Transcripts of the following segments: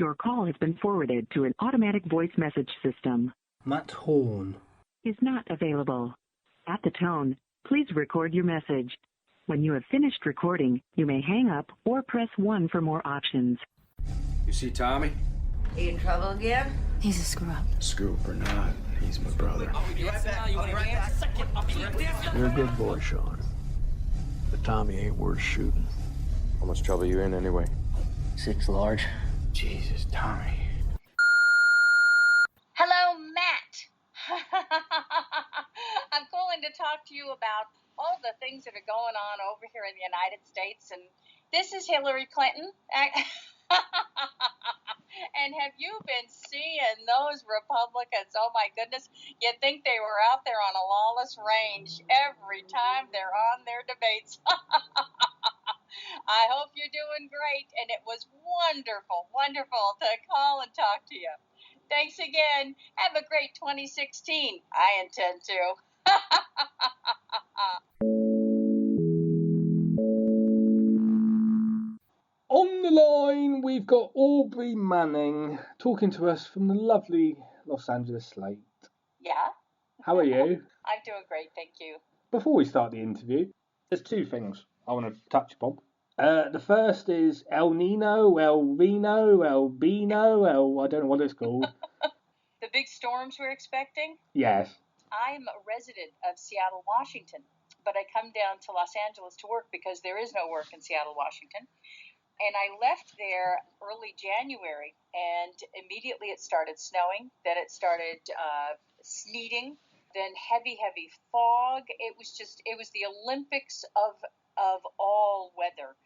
Your call has been forwarded to an automatic voice message system. Matt Horn is not available. At the tone, please record your message. When you have finished recording, you may hang up or press 1 for more options. You see Tommy? He in trouble again? He's a screw-up. Scoop or not, he's my brother. I'll be right back. You're a good boy, Sean. But Tommy ain't worth shooting. How much trouble you in anyway? 6 large. Jesus, Tommy. Hello, Matt. I'm calling to talk to you about all the things that are going on over here in the United States. And this is Hillary Clinton. And have you been seeing those Republicans? Oh, my goodness. You'd think they were out there on a lawless range every time they're on their debates. I hope you're doing great. And it was wonderful to call and talk to you. Thanks again. Have a great 2016. I intend to. on the line. We've got Aubrey Manning talking to us from the lovely Los Angeles Slate. Yeah. How are you? I'm doing great, thank you. Before we start the interview, there's 2 things I want to touch upon. The first is El Nino, El Reno, El Bino, I don't know what it's called. The big storms we're expecting? Yes. I'm a resident of Seattle, Washington, but I come down to Los Angeles to work because there is no work in Seattle, Washington. And I left there early January, and immediately it started snowing. Then it started sleeting, then heavy fog. It was the Olympics of all weather.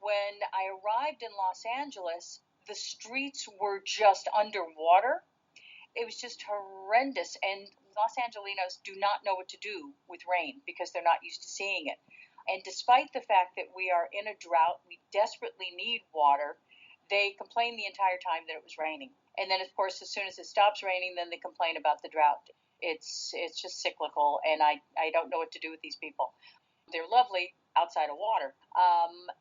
When I arrived in Los Angeles, the streets were just underwater. It was just horrendous, and Los Angelinos do not know what to do with rain because they're not used to seeing it. And despite the fact that we are in a drought, we desperately need water, they complain the entire time that it was raining. And then, of course, as soon as it stops raining, then they complain about the drought. It's just cyclical, and I don't know what to do with these people. They're lovely outside of water.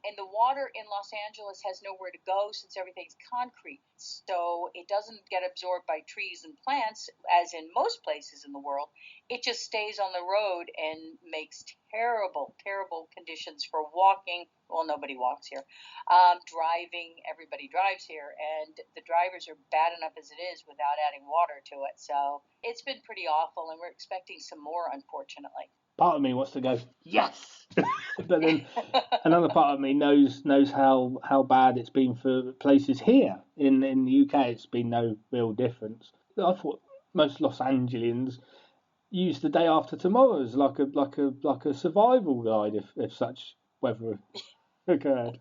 And the water in Los Angeles has nowhere to go since everything's concrete. So it doesn't get absorbed by trees and plants, as in most places in the world. It just stays on the road and makes terrible conditions for walking. Well, nobody walks here. Driving, everybody drives here. And the drivers are bad enough as it is without adding water to it. So it's been pretty awful, and we're expecting some more, unfortunately. Part of me wants to go, yes! But then another part of me knows how bad it's been for places here in the UK. It's been no real difference. I thought most Los Angeles use the day after tomorrow as like a survival guide if such weather occurred.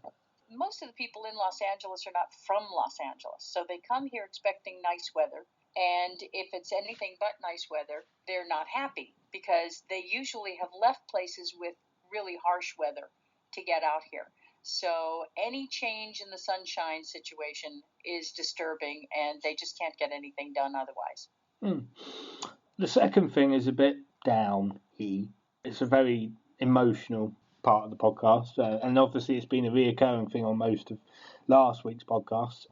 Most of the people in Los Angeles are not from Los Angeles, so they come here expecting nice weather. And if it's anything but nice weather, they're not happy because they usually have left places with really harsh weather to get out here. So any change in the sunshine situation is disturbing, and they just can't get anything done otherwise. The second thing is a bit down-y. It's a very emotional part of the podcast, and obviously it's been a reoccurring thing on most of last week's podcasts.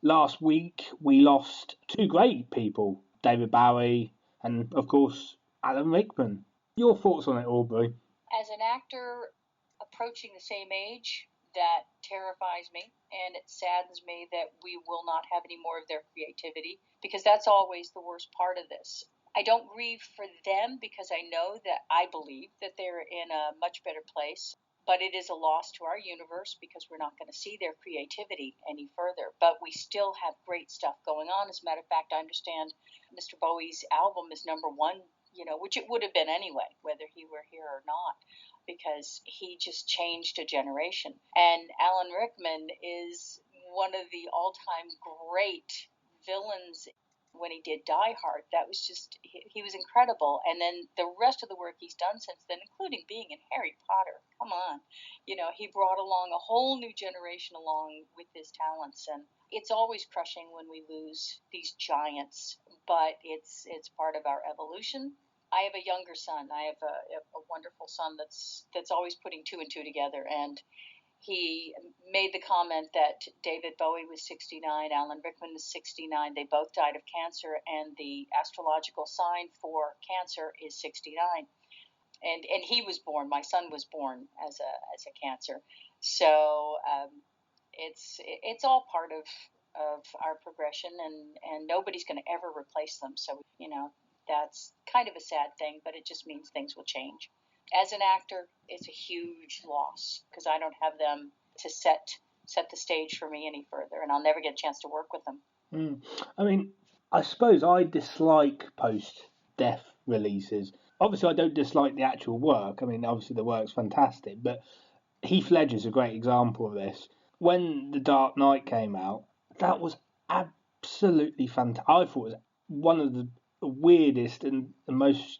Last week we lost 2 great people, David Bowie and, of course, Alan Rickman. Your thoughts on it, Aubrey? As an actor approaching the same age, that terrifies me, and it saddens me that we will not have any more of their creativity, because that's always the worst part of this. I don't grieve for them because I believe that they're in a much better place, but it is a loss to our universe because we're not going to see their creativity any further. But we still have great stuff going on. As a matter of fact, I understand Mr. Bowie's album is number 1, which it would have been anyway, whether he were here or not, because he just changed a generation. And Alan Rickman is one of the all-time great villains. When he did Die Hard, that was just, he was incredible. And then the rest of the work he's done since then, including being in Harry Potter, come on. He brought along a whole new generation along with his talents. And it's always crushing when we lose these giants, but it's part of our evolution. I have a younger son. I have a wonderful son that's always putting 2 and 2 together. And he made the comment that David Bowie was 69, Alan Rickman was 69. They both died of cancer, and the astrological sign for Cancer is 69. And he was born. My son was born as a Cancer. So it's all part of our progression, and nobody's going to ever replace them. So that's kind of a sad thing, but it just means things will change. As an actor, it's a huge loss because I don't have them to set the stage for me any further, and I'll never get a chance to work with them. I mean, I suppose I dislike post-death releases. Obviously, I don't dislike the actual work. I mean, obviously the work's fantastic, but Heath Ledger's a great example of this. When The Dark Knight came out, that was absolutely fantastic. I thought it was one of the weirdest and the most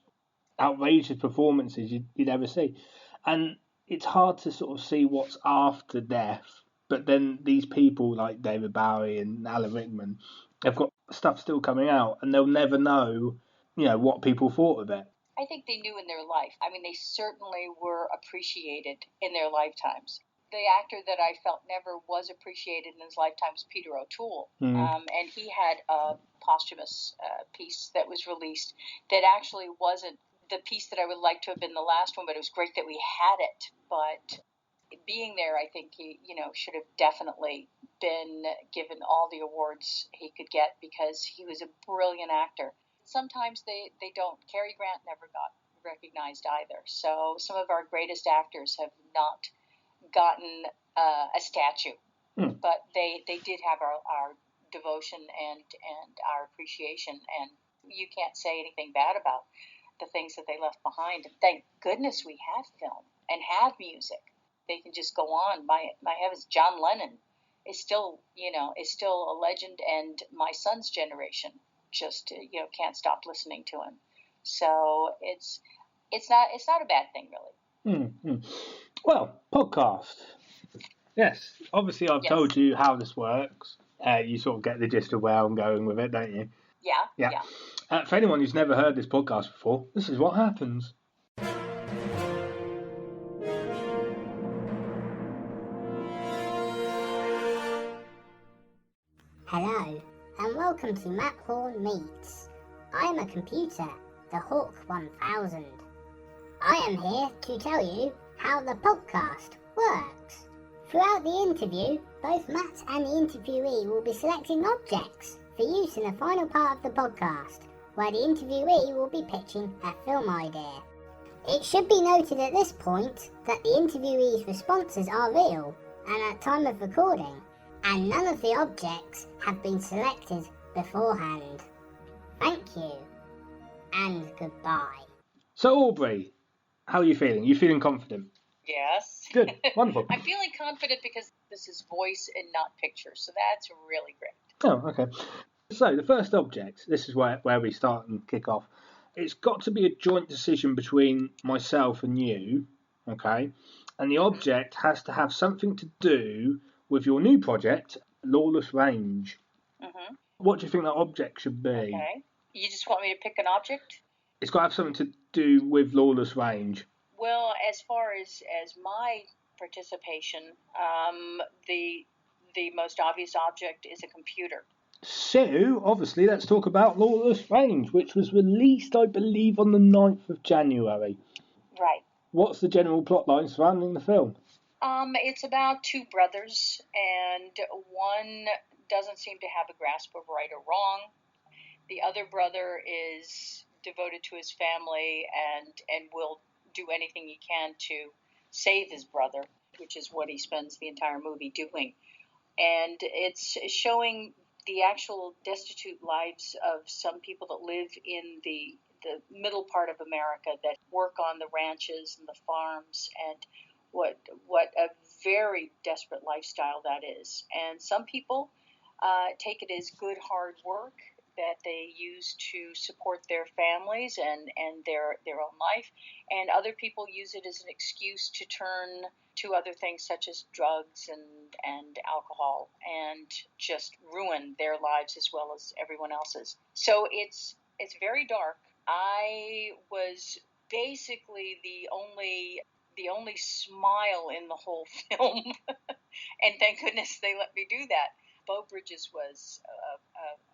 outrageous performances you'd ever see. And it's hard to sort of see what's after death, but then these people like David Bowie and Alan Rickman have got stuff still coming out, and they'll never know, what people thought of it. I think they knew in their life. I mean, they certainly were appreciated in their lifetimes. The actor that I felt never was appreciated in his lifetime was Peter O'Toole. And he had a posthumous piece that was released that actually wasn't the piece that I would like to have been the last one, but it was great that we had it. But being there, I think he, should have definitely been given all the awards he could get because he was a brilliant actor. Sometimes they don't. Cary Grant never got recognized either. So some of our greatest actors have not gotten a statue, but they did have our devotion and our appreciation, and you can't say anything bad about the things that they left behind. And thank goodness we have film and have music. They can just go on. My heavens, John Lennon is still a legend, and my son's generation just can't stop listening to him. So it's not a bad thing, really. Well, podcast. Yes, obviously I've told you how this works. You sort of get the gist of where I'm going with it, don't you? Yeah. For anyone who's never heard this podcast before, this is what happens. Hello, and welcome to Matt Horn Meets. I am a computer, the Hawk 1000. I am here to tell you how the podcast works. Throughout the interview, both Matt and the interviewee will be selecting objects for use in the final part of the podcast, where the interviewee will be pitching a film idea. It should be noted at this point that the interviewee's responses are real and at time of recording, and none of the objects have been selected beforehand. Thank you, and goodbye. So Aubrey, how are you feeling? You feeling confident? Yes. Good, wonderful. I'm feeling confident because this is voice and not picture, so that's really great. Oh, okay. So the first object, this is where we start and kick off. It's got to be a joint decision between myself and you, okay? And the object has to have something to do with your new project, Lawless Range. Mm-hmm. What do you think that object should be? Okay. You just want me to pick an object? It's got to have something to do with Lawless Range. Well, as far as my participation, the most obvious object is a computer. So, obviously, let's talk about Lawless Range, which was released, I believe, on the 9th of January. Right. What's the general plotline surrounding the film? It's about two brothers, and one doesn't seem to have a grasp of right or wrong. The other brother is devoted to his family and will do anything he can to save his brother, which is what he spends the entire movie doing. And it's showing the actual destitute lives of some people that live in the middle part of America, that work on the ranches and the farms, and what a very desperate lifestyle that is. And some people take it as good hard work that they use to support their families and their own life, and other people use it as an excuse to turn to other things such as drugs and alcohol, and just ruin their lives as well as everyone else's. So it's very dark. I was basically the only the only smile in the whole film. And thank goodness they let me do that. Beau Bridges was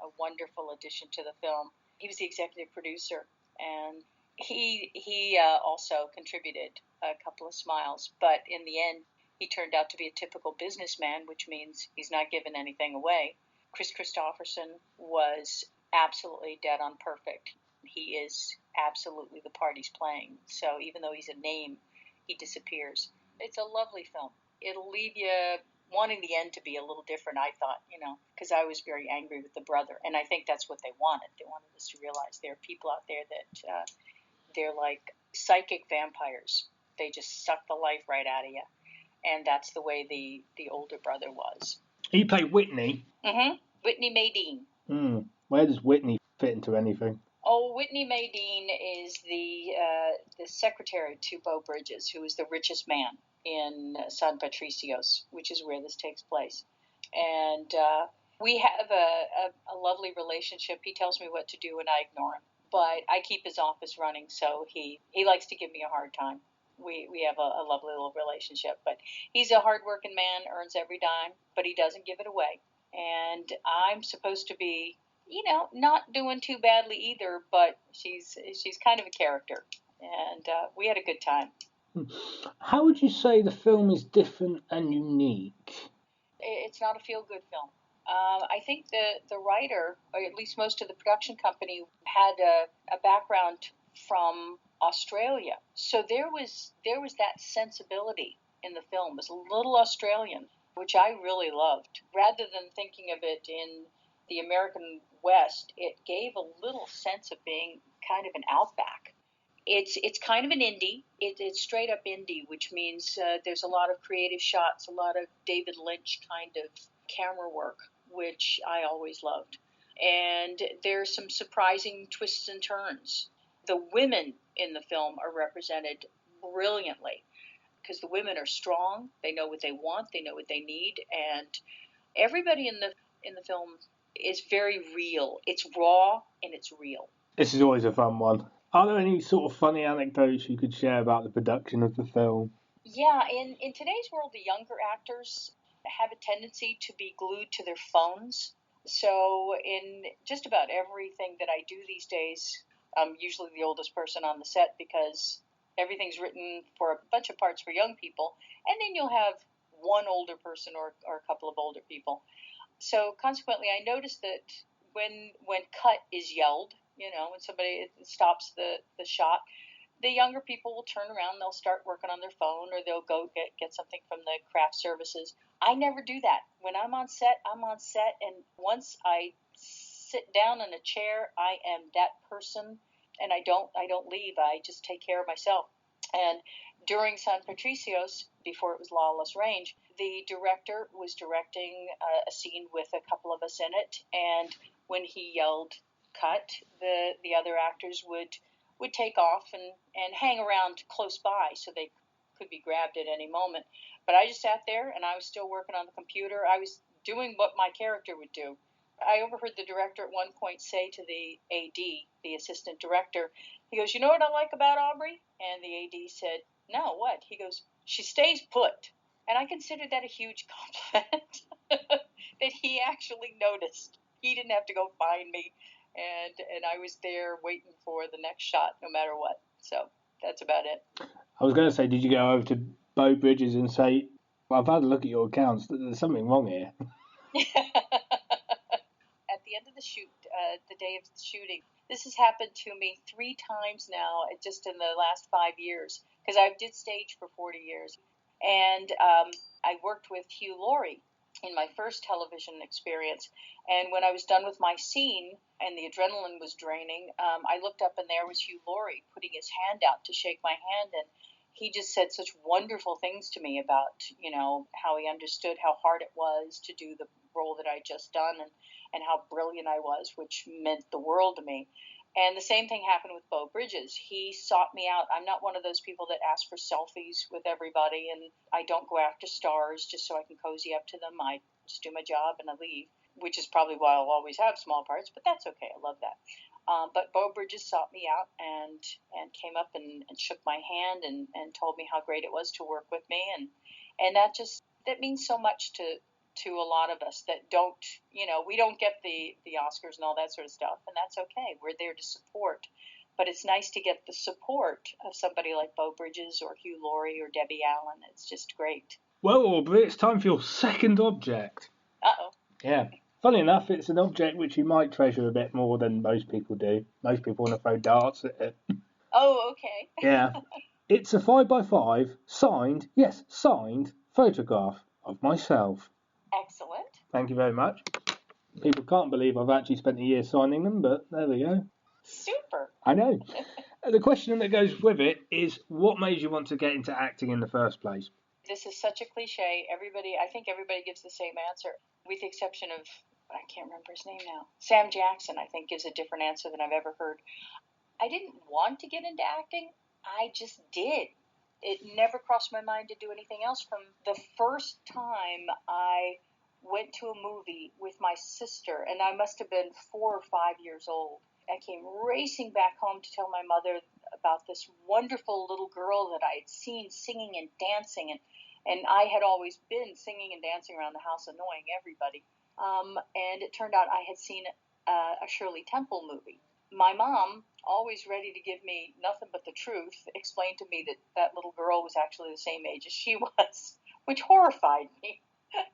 a wonderful addition to the film. He was the executive producer, and he also contributed a couple of smiles. But in the end, he turned out to be a typical businessman, which means he's not giving anything away. Chris Christopherson was absolutely dead on perfect. He is absolutely the part he's playing. So even though he's a name, he disappears. It's a lovely film. It'll leave you wanting the end to be a little different, I thought, because I was very angry with the brother. And I think that's what they wanted. They wanted us to realize there are people out there that they're like psychic vampires. They just suck the life right out of you. And that's the way the older brother was. He played Whitney. Mm-hmm. Whitney Maydeen. Where does Whitney fit into anything? Oh, Whitney Maydeen is the secretary to Beau Bridges, who is the richest man in San Patricios, which is where this takes place. And we have a lovely relationship. He tells me what to do and I ignore him. But I keep his office running, so he likes to give me a hard time. We have a lovely little relationship. But he's a hard-working man, earns every dime, but he doesn't give it away. And I'm supposed to be, not doing too badly either, but she's kind of a character. And we had a good time. How would you say the film is different and unique? It's not a feel-good film. I think the writer, or at least most of the production company, had a background from Australia. So there was that sensibility in the film. It was a little Australian, which I really loved. Rather than thinking of it in the American West, it gave a little sense of being kind of an outback. It's kind of an indie. It's straight up indie, which means there's a lot of creative shots, a lot of David Lynch kind of camera work, which I always loved. And there's some surprising twists and turns. The women in the film are represented brilliantly because the women are strong. They know what they want. They know what they need. And everybody in the film is very real. It's raw and it's real. This is always a fun one. Are there any sort of funny anecdotes you could share about the production of the film? Yeah, in today's world, the younger actors have a tendency to be glued to their phones. So in just about everything that I do these days, I'm usually the oldest person on the set because everything's written for a bunch of parts for young people, and then you'll have one older person or a couple of older people. So consequently, I noticed that when cut is yelled, when somebody stops the shot, the younger people will turn around, they'll start working on their phone, or they'll go get something from the craft services. I never do that. When I'm on set, and once I sit down in a chair, I am that person, and I don't leave. I just take care of myself. And during San Patricios, before it was Lawless Range, the director was directing a scene with a couple of us in it, and when he yelled cut, the other actors would take off and hang around close by so they could be grabbed at any moment. But I just sat there and I was still working on the computer. I was doing what my character would do. I overheard the director at one point say to the AD, the assistant director, he goes, "You know what I like about Aubrey?" And the AD said, "No, what?" He goes, "She stays put." And I considered that a huge compliment that he actually noticed. He didn't have to go find me. And I was there waiting for the next shot no matter what. So that's about it. I was going to say, did you go over to Beau Bridges and say, well, I've had a look at your accounts, there's something wrong here? At the end of the shoot, the day of the shooting, this has happened to me 3 times now, just in the last 5 years, because I did stage for 40 years. And I worked with Hugh Laurie in my first television experience. And when I was done with my scene and the adrenaline was draining, I looked up and there was Hugh Laurie putting his hand out to shake my hand. And he just said such wonderful things to me about, how he understood how hard it was to do the role that I'd just done and how brilliant I was, which meant the world to me. And the same thing happened with Beau Bridges. He sought me out. I'm not one of those people that ask for selfies with everybody, and I don't go after stars just so I can cozy up to them. I just do my job and I leave, which is probably why I'll always have small parts, but that's okay. I love that. But Bo Bridges sought me out and came up and shook my hand and told me how great it was to work with me. And that means so much to a lot of us that don't, we don't get the Oscars and all that sort of stuff. And that's okay. We're there to support. But it's nice to get the support of somebody like Bo Bridges or Hugh Laurie or Debbie Allen. It's just great. Well, Aubrey, it's time for your second object. Uh-oh. Yeah. Funny enough, it's an object which you might treasure a bit more than most people do. Most people want to throw darts at it. Oh, okay. Yeah. It's a 5x5 signed photograph of myself. Excellent. Thank you very much. People can't believe I've actually spent a year signing them, but there we go. Super. I know. The question that goes with it is, what made you want to get into acting in the first place? This is such a cliche. I think everybody gives the same answer, with the exception of, I can't remember his name now. Sam Jackson, I think, gives a different answer than I've ever heard. I didn't want to get into acting. I just did. It never crossed my mind to do anything else. From the first time I went to a movie with my sister, and I must have been 4 or 5 years old, I came racing back home to tell my mother about this wonderful little girl that I had seen singing and dancing, and I had always been singing and dancing around the house, annoying everybody. And it turned out I had seen a Shirley Temple movie. My mom, always ready to give me nothing but the truth, explained to me that little girl was actually the same age as she was, which horrified me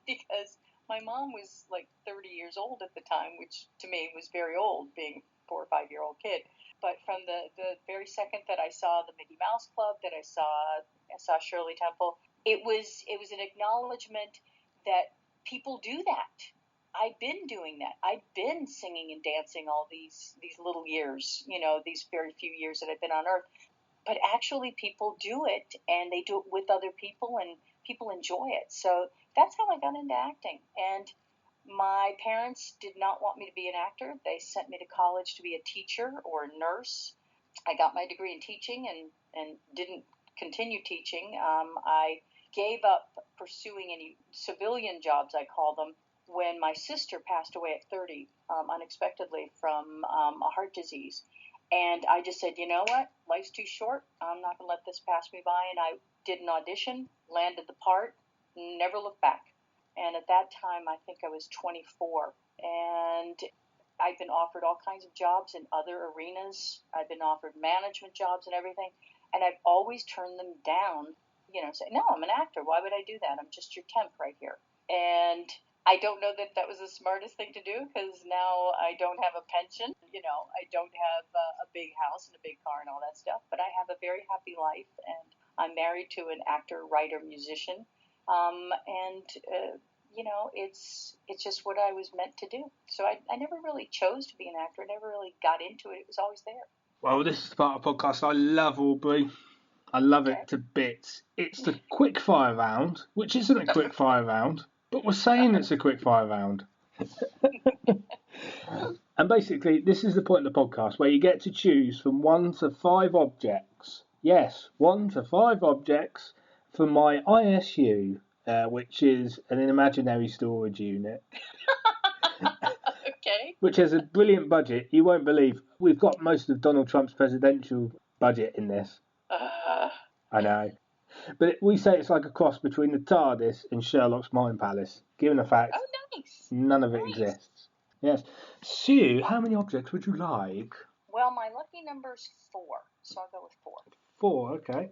because my mom was like 30 years old at the time, which to me was very old, being a 4 or 5 year old kid. But from the very second that I saw the Mickey Mouse Club, that I saw Shirley Temple, it was an acknowledgement that people do that. I've been doing that. I've been singing and dancing all these little years, these very few years that I've been on Earth. But actually people do it, and they do it with other people, and people enjoy it. So that's how I got into acting. And my parents did not want me to be an actor. They sent me to college to be a teacher or a nurse. I got my degree in teaching and didn't continue teaching. I gave up pursuing any civilian jobs, I call them, when my sister passed away at 30 unexpectedly from a heart disease. And I just said, you know what? Life's too short. I'm not going to let this pass me by. And I did an audition, landed the part, never looked back. And at that time, I think I was 24. And I've been offered all kinds of jobs in other arenas. I've been offered management jobs and everything. And I've always turned them down, say, no, I'm an actor. Why would I do that? I'm just your temp right here. And I don't know that was the smartest thing to do, because now I don't have a pension. I don't have a big house and a big car and all that stuff. But I have a very happy life, and I'm married to an actor, writer, musician. It's just what I was meant to do. So I never really chose to be an actor. I never really got into it. It was always there. Well, this is the part of the podcast I love, Aubrey. I love it to bits. It's the quickfire round, which isn't a quickfire round, but we're saying it's a quickfire round. And basically, this is the point of the podcast where you get to choose from 1 to 5 objects. Yes, 1 to 5 objects from my ISU, which is an imaginary storage unit. Okay. Which has a brilliant budget. You won't believe. We've got most of Donald Trump's presidential budget in this. I know. But we say it's like a cross between the TARDIS and Sherlock's Mind Palace, given the fact none of it exists. Yes. Sue, how many objects would you like? Well, my lucky number's 4, so I'll go with 4. 4, okay.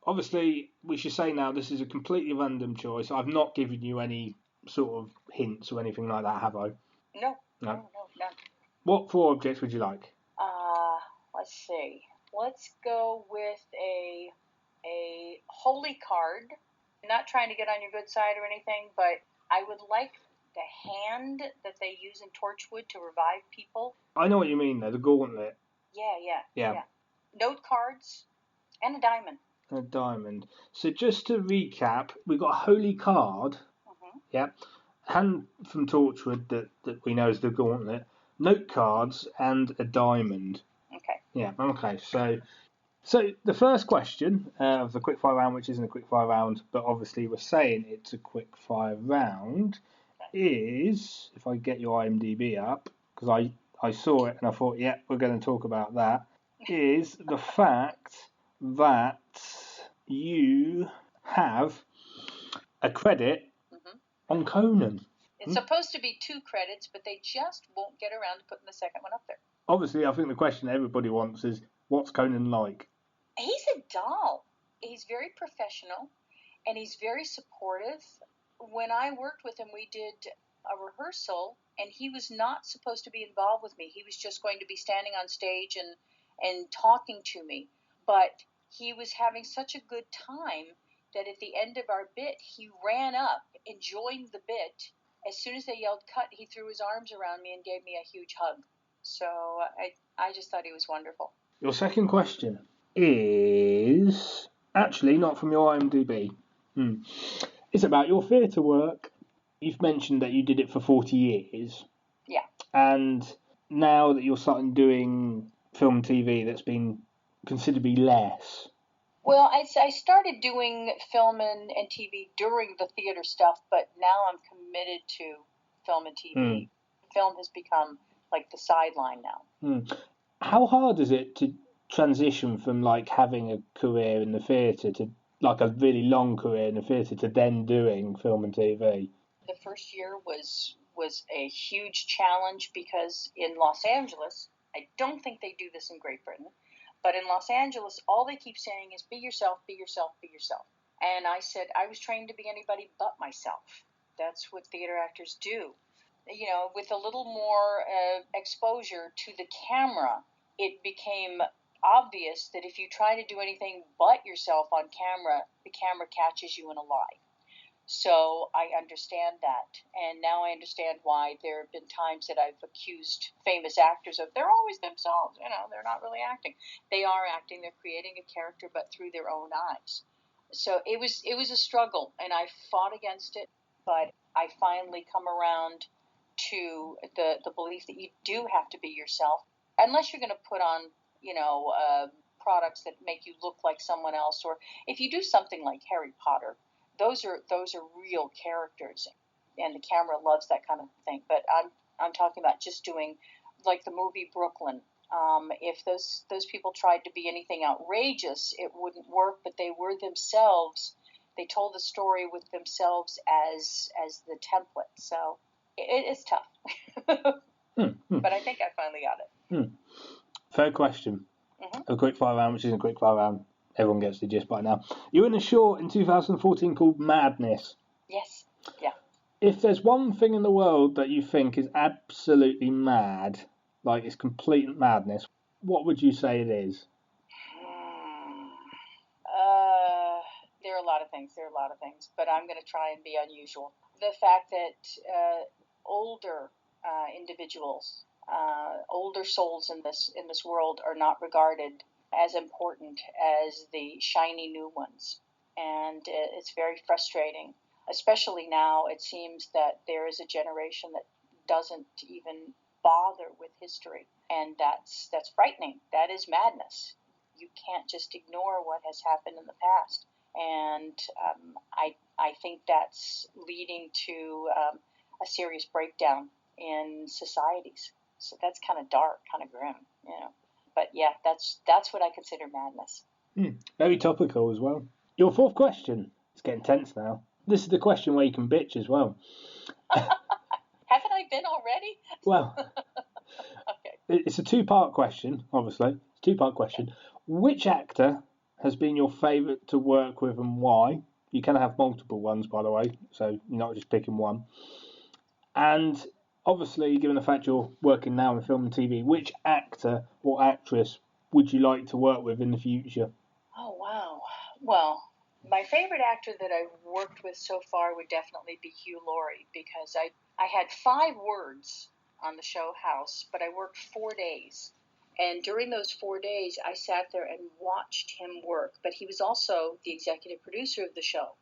Obviously, we should say now this is a completely random choice. I've not given you any sort of hints or anything like that, have I? No, none. What 4 objects would you like? Let's see. Let's go with a holy card. I'm not trying to get on your good side or anything, but I would like the hand that they use in Torchwood to revive people. I know what you mean, though, the gauntlet. Yeah. Note cards and a diamond. A diamond. So just to recap, we've got a holy card. Mm-hmm. Yeah. Hand from Torchwood that we know is the gauntlet. Note cards and a diamond. Okay. Yeah, okay. So the first question of the quickfire round, which isn't a quickfire round, but obviously we're saying it's a quickfire round, is, if I get your IMDb up, because I saw it and I thought, yeah, we're going to talk about that, is the fact that you have a credit on Conan. It's supposed to be 2 credits, but they just won't get around to putting the second one up there. Obviously, I think the question everybody wants is, what's Conan like? He's a doll. He's very professional, and he's very supportive. When I worked with him, we did a rehearsal, and he was not supposed to be involved with me. He was just going to be standing on stage and talking to me. But he was having such a good time that at the end of our bit, he ran up and joined the bit. As soon as they yelled cut, he threw his arms around me and gave me a huge hug. So I just thought he was wonderful. Your second question is actually not from your IMDb. It's about your theatre work. You've mentioned that you did it for 40 years. Yeah. And now that you're starting doing film and TV, that's been considerably less. Well, I started doing film and TV during the theater stuff, but now I'm committed to film and TV. Film has become like the sideline now. How hard is it to transition from like having a career in the theatre to like a really long career in the theatre to then doing film and TV? The first year was a huge challenge because in Los Angeles, I don't think they do this in Great Britain, but in Los Angeles, all they keep saying is be yourself, be yourself, be yourself. And I said I was trained to be anybody but myself. That's what theater actors do. You know, with a little more exposure to the camera, it became obvious that if you try to do anything but yourself on camera, the camera catches you in a lie. So I understand that. And now I understand why there have been times that I've accused famous actors of they're always themselves. You know, they're not really acting. They are acting. They're creating a character, but through their own eyes. So it was a struggle, and I fought against it, but I finally come around to the belief that you do have to be yourself, unless you're going to put on, products that make you look like someone else, or if you do something like Harry Potter, those are real characters, and the camera loves that kind of thing. But I'm talking about just doing like the movie Brooklyn. If those people tried to be anything outrageous, it wouldn't work. But they were themselves. They told the story with themselves as the template. So it's tough. But I think I finally got it. Third question. A quick fire round, which isn't a quick fire round. Everyone gets the gist by now. You were in a short in 2014 called Madness. Yes. Yeah. If there's one thing in the world that you think is absolutely mad, like it's complete madness, what would you say it is? There are a lot of things, but I'm going to try and be unusual. The fact that older individuals, older souls in this world are not regarded as important as the shiny new ones, and it's very frustrating. Especially now, it seems that there is a generation that doesn't even bother with history, and that's frightening. That is madness. You can't just ignore what has happened in the past, and I think that's leading to a serious breakdown in societies. So that's kind of dark, kind of grim, But yeah, that's what I consider madness. Very topical as well. Your fourth question. It's getting tense now. This is the question where you can bitch as well. Haven't I been already? Well, okay. It's a two-part question, obviously. It's a two-part question. Which actor has been your favourite to work with and why? You can have multiple ones, by the way, so you're not just picking one. And obviously, given the fact you're working now in film and TV, which actor or actress would you like to work with in the future? Oh, wow. Well, my favorite actor that I've worked with so far would definitely be Hugh Laurie, because I had 5 words on the show House, but I worked 4 days. And during those 4 days, I sat there and watched him work. But he was also the executive producer of the show.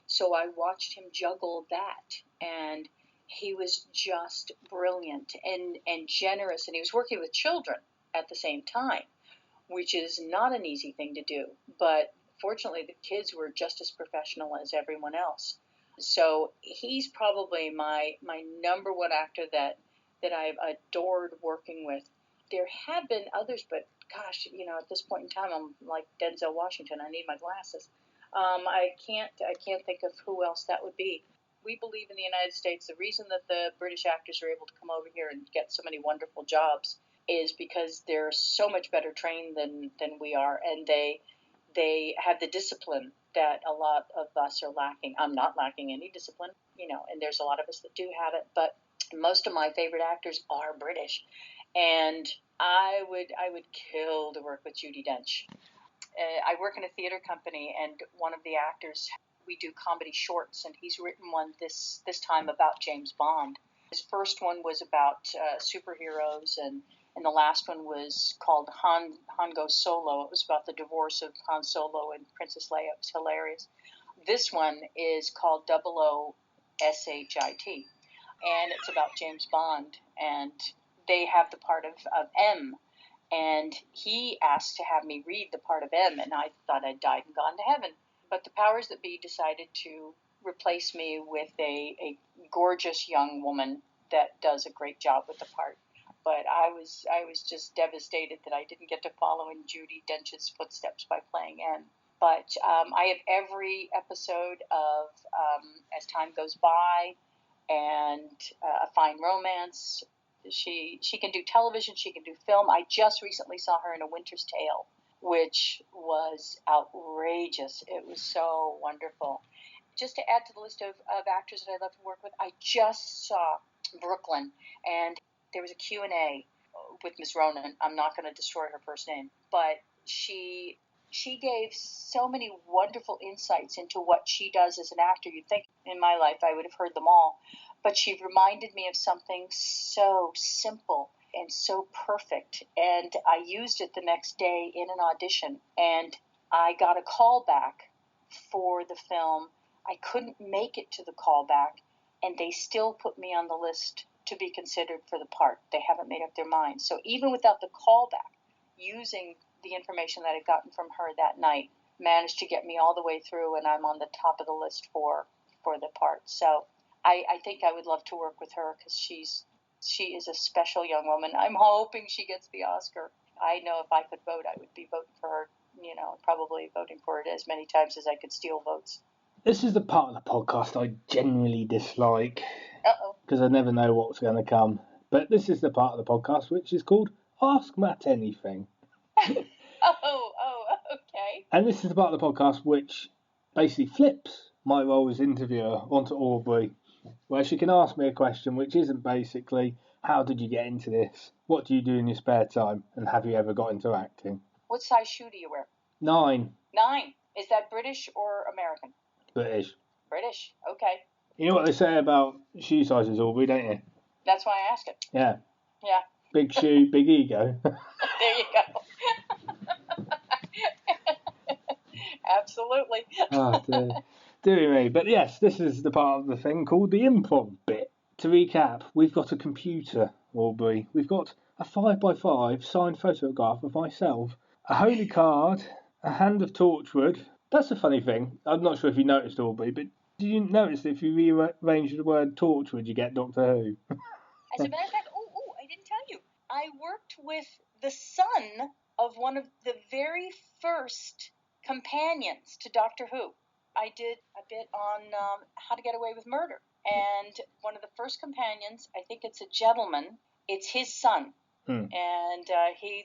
So I watched him juggle that. And he was just brilliant and generous. And he was working with children at the same time, which is not an easy thing to do. But fortunately, the kids were just as professional as everyone else. So he's probably my number one actor that that I've adored working with. There have been others, but gosh, at this point in time, I'm like Denzel Washington. I need my glasses. I can't think of who else that would be. We believe in the United States. The reason that the British actors are able to come over here and get so many wonderful jobs is because they're so much better trained than we are, and they have the discipline that a lot of us are lacking. I'm not lacking any discipline, and there's a lot of us that do have it, but most of my favorite actors are British, and I would kill to work with Judi Dench. I work in a theater company, and one of the actors, we do comedy shorts, and he's written one this time about James Bond. His first one was about superheroes, and the last one was called Han Goes Solo. It was about the divorce of Han Solo and Princess Leia. It was hilarious. This one is called 00SHIT, and it's about James Bond, and they have the part of M. And he asked to have me read the part of M, and I thought I'd died and gone to heaven. But the powers that be decided to replace me with a gorgeous young woman that does a great job with the part. But I was just devastated that I didn't get to follow in Judi Dench's footsteps by playing M. But I have every episode of As Time Goes By and A Fine Romance. She can do television, she can do film. I just recently saw her in A Winter's Tale, which was outrageous. It was so wonderful. Just to add to the list of actors that I love to work with, I just saw Brooklyn, and there was a Q&A with Ms. Ronan. I'm not going to destroy her first name, but she gave so many wonderful insights into what she does as an actor. You'd think in my life I would have heard them all, but she reminded me of something so simple and so perfect, and I used it the next day in an audition, and I got a call back for the film. I couldn't make it to the callback, and they still put me on the list to be considered for the part. They haven't made up their minds. So even without the callback, using the information that I'd gotten from her that night, managed to get me all the way through, and I'm on the top of the list for the part. So I think I would love to work with her because she is a special young woman. I'm hoping she gets the Oscar. I know if I could vote, I would be voting for her, probably voting for it as many times as I could steal votes. This is the part of the podcast I generally dislike. Uh-oh. Because I never know what's going to come. But this is the part of the podcast which is called Ask Matt Anything. Oh, okay. And this is the part of the podcast which basically flips my role as interviewer onto Aubrey, where she can ask me a question which isn't basically, how did you get into this? What do you do in your spare time? And have you ever got into acting? What size shoe do you wear? 9. 9. Is that British or American? British. British, okay. You know what they say about shoe sizes, Aubrey, don't you? That's why I asked it. Yeah. Yeah. Big shoe, big ego. There you go. Absolutely. Oh, dear. Dear me. But yes, this is the part of the thing called the improv bit. To recap, we've got a computer, Aubrey. We've got a 5x5 signed photograph of myself, a holy card, a hand of torchwood. That's a funny thing. I'm not sure if you noticed, Aubrey, but did you notice that if you rearrange the word torchwood, you get Doctor Who? As a matter of fact, I didn't tell you. I worked with the son of one of the very first companions to Doctor Who. I did a bit on How to Get Away with Murder. And one of the first companions, I think it's a gentleman, it's his son. And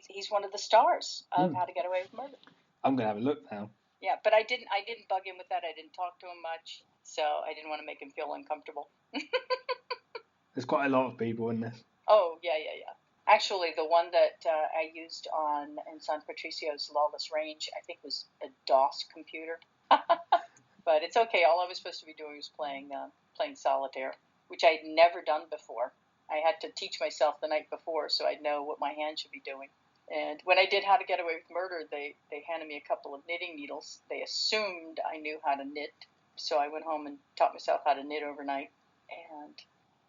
he's one of the stars of How to Get Away with Murder. I'm going to have a look now. Yeah, but I didn't bug him with that. I didn't talk to him much, so I didn't want to make him feel uncomfortable. There's quite a lot of people in this. Oh, yeah. Actually, the one that I used in San Patricio's Lawless Range, I think was a DOS computer. But it's okay. All I was supposed to be doing was playing solitaire, which I'd never done before. I had to teach myself the night before so I'd know what my hand should be doing. And when I did How to Get Away with Murder, they handed me a couple of knitting needles. They assumed I knew how to knit, so I went home and taught myself how to knit overnight. And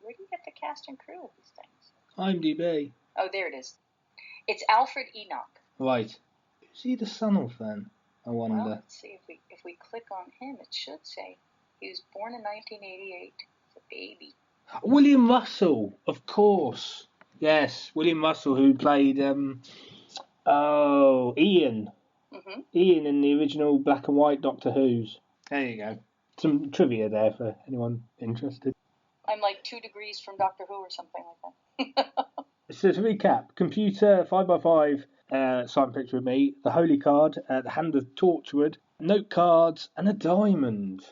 where do you get the cast and crew of these things? IMDb. Oh, there it is. It's Alfred Enoch. Right. Is he the son of then? I wonder. Well, let's see if we click on him, it should say he was born in 1988. He's a baby. William Russell, of course. Yes, William Russell, who played Ian. Mm-hmm. Ian in the original black and white Doctor Who's. There you go. Some trivia there for anyone interested. I'm like 2 degrees from Doctor Who or something like that. So to recap, computer 5x5 signed picture of me, the holy card, the hand of Torchwood, note cards, and a diamond.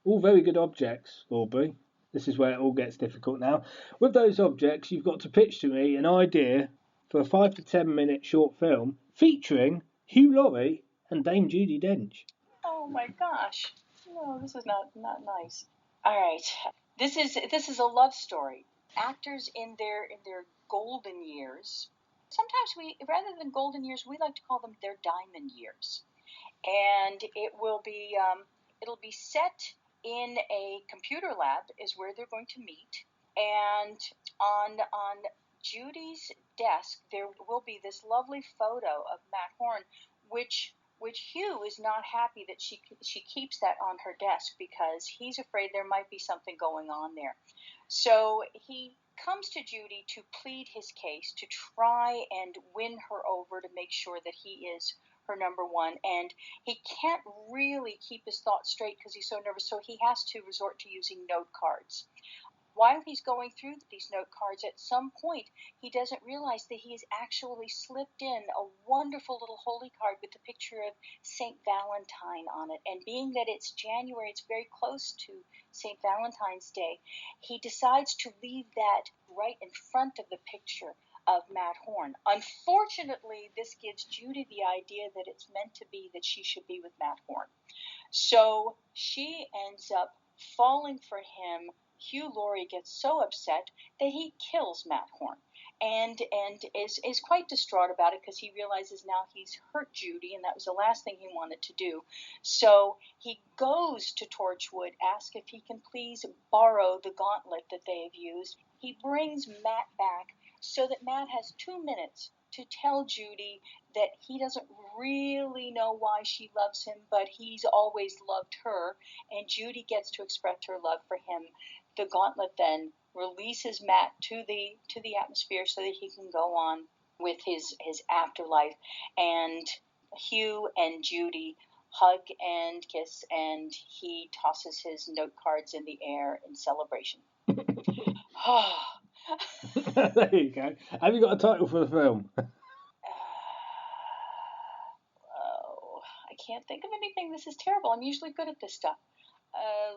All very good objects, Aubrey. This is where it all gets difficult now. With those objects, you've got to pitch to me an idea for a 5 to 10 minute short film featuring Hugh Laurie and Dame Judi Dench. Oh my gosh. No, this is not nice. All right. This is a love story. Actors in their golden years. Sometimes we, rather than golden years, we like to call them their diamond years. And it'll be set in a computer lab is where they're going to meet. And on Judy's desk there will be this lovely photo of Matt Horn, which Hugh is not happy that she keeps that on her desk because he's afraid there might be something going on there. So he comes to Judy to plead his case, to try and win her over, to make sure that he is her number one. And he can't really keep his thoughts straight because he's so nervous, so he has to resort to using note cards. While he's going through these note cards, at some point, he doesn't realize that he has actually slipped in a wonderful little holy card with the picture of St. Valentine on it. And being that it's January, it's very close to St. Valentine's Day, he decides to leave that right in front of the picture of Matt Horn. Unfortunately, this gives Judy the idea that it's meant to be that she should be with Matt Horn. So she ends up falling for him. Hugh Laurie gets so upset that he kills Matt Horn and is quite distraught about it because he realizes now he's hurt Judy, and that was the last thing he wanted to do. So he goes to Torchwood, asks if he can please borrow the gauntlet that they have used. He brings Matt back so that Matt has 2 minutes to tell Judy that he doesn't really know why she loves him, but he's always loved her, and Judy gets to express her love for him. The gauntlet then releases Matt to the atmosphere so that he can go on with his afterlife, and Hugh and Judy hug and kiss, and he tosses his note cards in the air in celebration. There you go. Have you got a title for the film? I can't think of anything. This is terrible. I'm usually good at this stuff.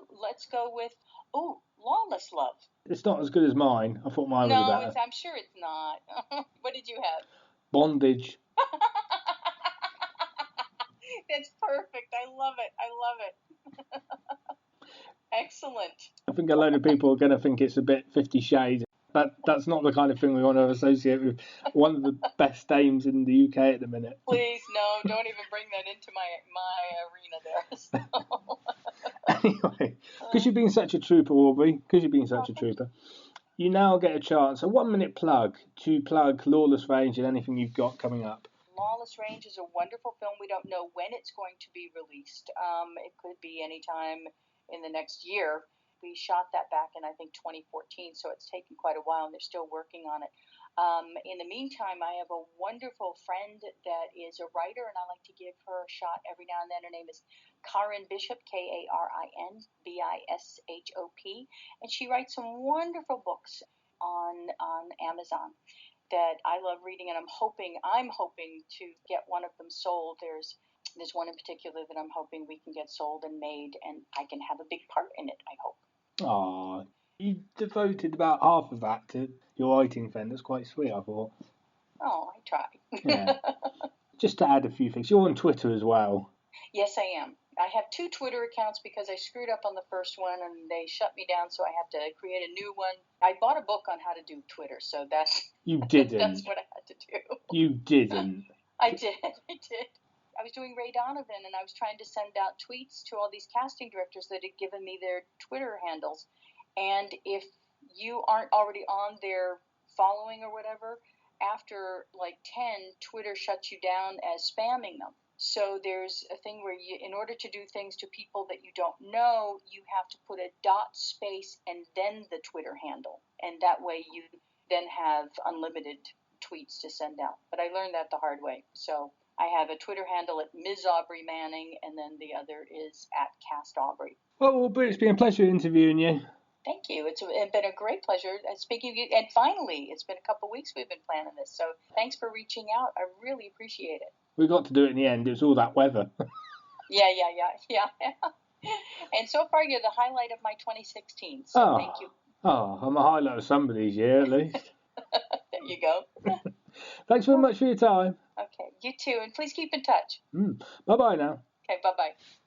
Let's go with Lawless Love. It's not as good as mine. I thought mine was better. No, I'm sure it's not. What did you have? Bondage. That's perfect. I love it. Excellent. I think a load of people are going to think it's a bit 50 Shades. But that's not the kind of thing we want to associate with one of the best dames in the UK at the minute. Please, no, don't even bring that into my arena there. Anyway, because you've been such a trooper, Aubrey, you now get a chance, a 1 minute plug, to plug Lawless Range and anything you've got coming up. Lawless Range is a wonderful film. We don't know when it's going to be released. It could be any time in the next year. We shot that back in, I think, 2014, so it's taken quite a while, and they're still working on it. In the meantime, I have a wonderful friend that is a writer, and I like to give her a shot every now and then. Her name is Karin Bishop, Karin Bishop, and she writes some wonderful books on Amazon that I love reading, and I'm hoping to get one of them sold. There's one in particular that I'm hoping we can get sold and made, and I can have a big part in it, I hope. Aw, you devoted about half of that to your writing friend. That's quite sweet, I thought. Oh, I try. Yeah. Just to add a few things, you're on Twitter as well. Yes, I am. I have 2 Twitter accounts because I screwed up on the first one and they shut me down, so I have to create a new one. I bought a book on how to do Twitter, so that's... You didn't. That's what I had to do. You didn't. I did. I was doing Ray Donovan, and I was trying to send out tweets to all these casting directors that had given me their Twitter handles. And if you aren't already on their following or whatever, after like 10, Twitter shuts you down as spamming them. So there's a thing where you, in order to do things to people that you don't know, you have to put a dot space and then the Twitter handle. And that way you then have unlimited tweets to send out. But I learned that the hard way. So I have a Twitter handle at Ms. Aubrey Manning, and then the other is at Cast Aubrey. Well, Aubrey, it's been a pleasure interviewing you. Thank you. It's been a great pleasure speaking to you. And finally, it's been a couple of weeks we've been planning this. So thanks for reaching out. I really appreciate it. We got to do it in the end. It was all that weather. Yeah. And so far, you're the highlight of my 2016. So thank you. Oh, I'm a highlight of somebody's year, at least. There you go. Thanks very much for your time. Okay, you too. And please keep in touch. Bye-bye now. Okay, bye-bye.